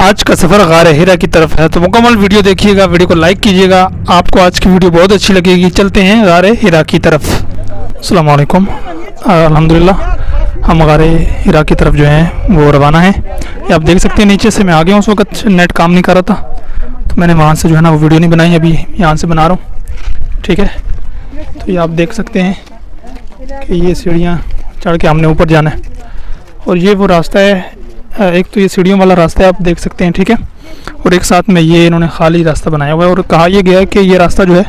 आज का सफ़र गार हिरा की तरफ है, तो मुकम्मल वीडियो देखिएगा, वीडियो को लाइक कीजिएगा। आपको आज की वीडियो बहुत अच्छी लगेगी। चलते हैं गार हिरा की तरफ। अस्सलाम वालेकुम। अल्हम्दुलिल्लाह हम गार हिरा की तरफ जो है वो रवाना है। ये आप देख सकते हैं नीचे से मैं आ गया हूँ। उस वक्त नेट काम नहीं कर रहा था तो मैंने वहाँ से जो है ना वो वीडियो नहीं बनाई, अभी यहाँ से बना रहा हूँ। ठीक है, तो ये आप देख सकते हैं कि ये सीढ़ियाँ चढ़ के हमने ऊपर जाना है और ये वो रास्ता है। एक तो ये सीढ़ियों वाला रास्ता है, आप देख सकते हैं। ठीक है, और एक साथ में ये इन्होंने खाली रास्ता बनाया हुआ है और कहा यह गया है कि ये रास्ता जो है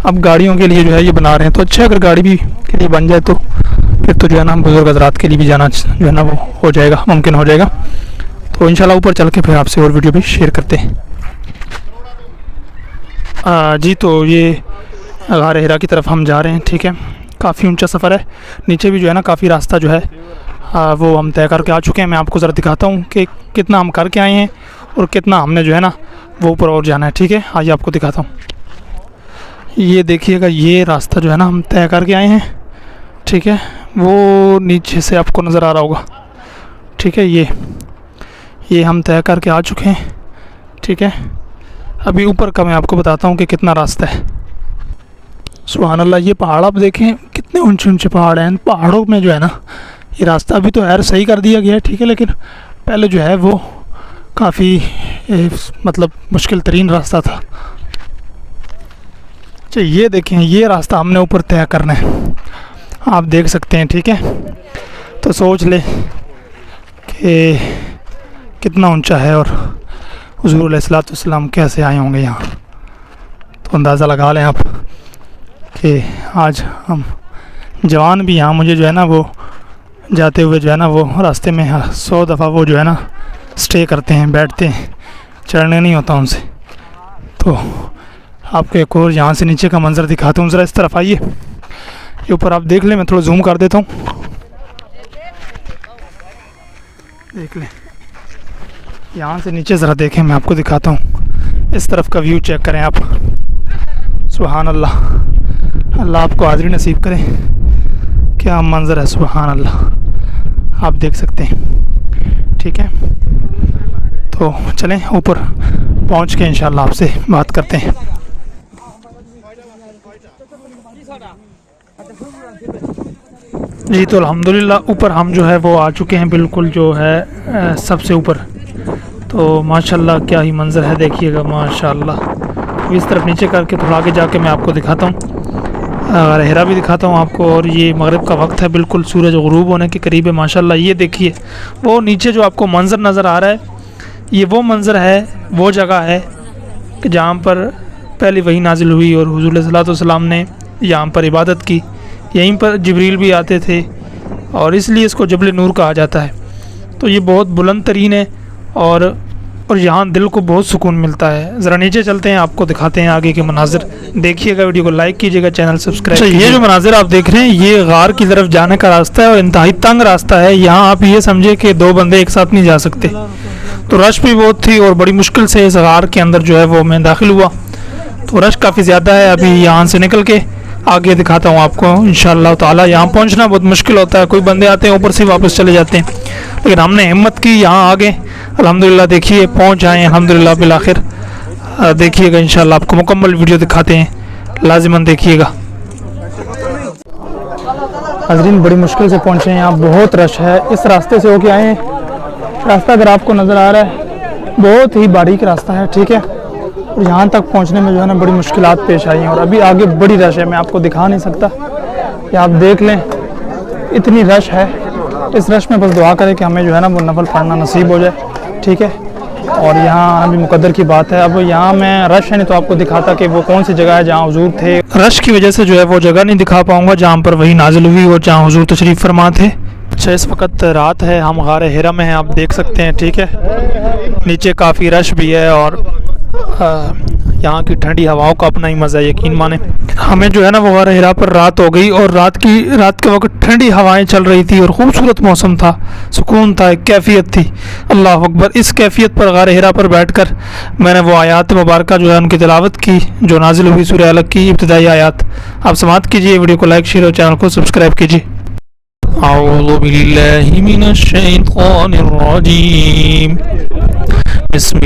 अब गाड़ियों के लिए जो है ये बना रहे हैं। तो अच्छा, अगर गाड़ी भी के लिए बन जाए तो फिर तो जो है ना हम बुज़ुर्ग हज़रात के लिए भी जाना जो है ना वो हो जाएगा, मुमकिन हो जाएगा। तो इंशाल्लाह ऊपर चल के फिर आपसे और वीडियो भी शेयर करते हैं। जी, तो ये गार हिरा की तरफ हम जा रहे हैं। ठीक है, काफ़ी ऊंचा सफ़र है। नीचे भी जो है ना काफ़ी रास्ता जो है वो हम तय करके आ चुके हैं। मैं आपको ज़रा दिखाता हूँ कि कितना हम करके आए हैं और कितना हमने जो है ना वो ऊपर और जाना है। ठीक है, आइए आपको दिखाता हूँ। ये देखिएगा, ये रास्ता जो है ना हम तय करके आए हैं। ठीक है, वो नीचे से आपको नज़र आ रहा होगा। ठीक है, ये हम तय करके आ चुके हैं। ठीक है, अभी ऊपर का मैं आपको बताता हूँ कि कितना रास्ता है। सुभान अल्लाह, ये पहाड़ आप देखें कितने ऊंचे ऊंचे पहाड़ हैं। पहाड़ों में जो है ना ये रास्ता अभी तो यार सही कर दिया गया है। ठीक है, लेकिन पहले जो है वो काफ़ी मतलब मुश्किल तरीन रास्ता था। अच्छा, ये देखें, ये रास्ता हमने ऊपर तय करना है, आप देख सकते हैं। ठीक है, तो सोच ले कि कितना ऊंचा है और हुज़ूर अलैहिस्सलाम कैसे आए होंगे यहाँ। तो अंदाज़ा लगा लें आप कि आज हम जवान भी यहाँ, मुझे जो है ना वो जाते हुए जो है ना वो रास्ते में 100 दफ़ा वो जो है ना स्टे करते हैं, बैठते हैं, चढ़ने नहीं होता उनसे। तो आपको एक और यहाँ से नीचे का मंज़र दिखाता हूँ। ज़रा इस तरफ आइए, ये ऊपर आप देख लें, मैं थोड़ा जूम कर देता हूँ, देख लें। यहाँ से नीचे ज़रा देखें, मैं आपको दिखाता हूँ। इस तरफ का व्यू चेक करें आप। सुभान अल्लाह, अल्लाह आपको हाज़िरी नसीब करें। क्या मंज़र है, सुभान अल्लाह, आप देख सकते हैं। ठीक है, तो चलें ऊपर पहुंच के इंशाल्लाह आपसे बात करते हैं। जी, तो अल्हम्दुलिल्लाह ऊपर हम जो है वो आ चुके हैं, बिल्कुल जो है सबसे ऊपर। तो माशाल्लाह क्या ही मंज़र है, देखिएगा माशाल्लाह। इस तरफ नीचे करके थोड़ा आगे जाके मैं आपको दिखाता हूँ, गार हिरा भी दिखाता हूँ आपको। और ये मगरिब का वक्त है, बिल्कुल सूरज गुरूब होने के करीब है माशाल्लाह। ये देखिए, वो नीचे जो आपको मंज़र नज़र आ रहा है, ये वो मंज़र है, वो जगह है कि जहाँ पर पहले वही नाजिल हुई और हुज़ूर सल्लल्लाहु ने यहाँ पर इबादत की। यहीं पर जिब्रील भी आते थे और इसलिए इसको जबल नूर कहा जाता है। तो ये बहुत बुलंद तरीन है और यहाँ दिल को बहुत सुकून मिलता है। ज़रा नीचे चलते हैं, आपको दिखाते हैं आगे के मनाजिर। देखिएगा, वीडियो को लाइक कीजिएगा, चैनल सब्सक्राइब कीजिएगा। ये जो मनाजिर आप देख रहे हैं, ये गार की तरफ जाने का रास्ता है और इंतहाई तंग रास्ता है। यहाँ आप ये समझे कि 2 बंदे एक साथ नहीं जा सकते। तो रश भी बहुत थी और बड़ी मुश्किल से इस गार के अंदर जो है वो मैं दाखिल हुआ। तो रश काफ़ी ज़्यादा है। अभी यहाँ से निकल के आगे दिखाता हूँ आपको इंशाअल्लाह ताला। यहाँ पहुँचना बहुत मुश्किल होता है, कोई बंदे आते हैं ऊपर से वापस चले जाते हैं, लेकिन हमने हिम्मत की, यहाँ आगे अल्हम्दुलिल्लाह देखिए पहुँच आए अल्हम्दुलिल्लाह बिल आखिर। देखिएगा इंशाअल्लाह, आपको मुकम्मल वीडियो दिखाते हैं, लाजिमन देखिएगा। हाज़रीन, बड़ी मुश्किल से पहुँचे हैं, यहाँ बहुत रश है। इस रास्ते से होके आए हैं। रास्ता अगर आपको नज़र आ रहा है, बहुत ही बारीक रास्ता है। ठीक है, और यहाँ तक पहुँचने में जो है ना बड़ी मुश्किलात पेश आई हैं और अभी आगे बड़ी रश है, मैं आपको दिखा नहीं सकता। ये आप देख लें, इतनी रश है। इस रश में बस दुआ करें कि हमें जो है ना वो नफल पढ़ना नसीब हो जाए। ठीक है, और यहाँ अभी मुकद्दर की बात है। अब यहाँ मैं रश है नहीं तो आपको दिखाता कि वो कौन सी जगह है जहाँ हुजूर थे। रश की वजह से जो है वो जगह नहीं दिखा पाऊँगा जहाँ पर वही नाजिल हुई और जहाँ हुजूर तशरीफ़ फरमा थे। अच्छा, इस वक्त रात है, हम गार हिरा में हैं, आप देख सकते हैं। ठीक है, नीचे काफ़ी रश भी है और यहाँ की ठंडी हवाओं का अपना ही मज़ा है, यकीन माने। हमें जो है ना वो गार हिरा पर रात हो गई और रात के वक्त ठंडी हवाएं चल रही थी और ख़ूबसूरत मौसम था, सुकून था, एक कैफियत थी। अल्लाह अकबर। इस कैफियत पर गार हिरा पर बैठकर मैंने वो आयात मुबारका जो है उनकी तिलावत की जो नाजिल हुई सूरह अलग की इब्तिदाई आयात। आप समाअत कीजिए, वीडियो को लाइक शेयर और चैनल को सब्सक्राइब कीजिए। अऊज़ु बिल्लाहि मिनश शैतानिर रजीम। बिस्मिल्लाह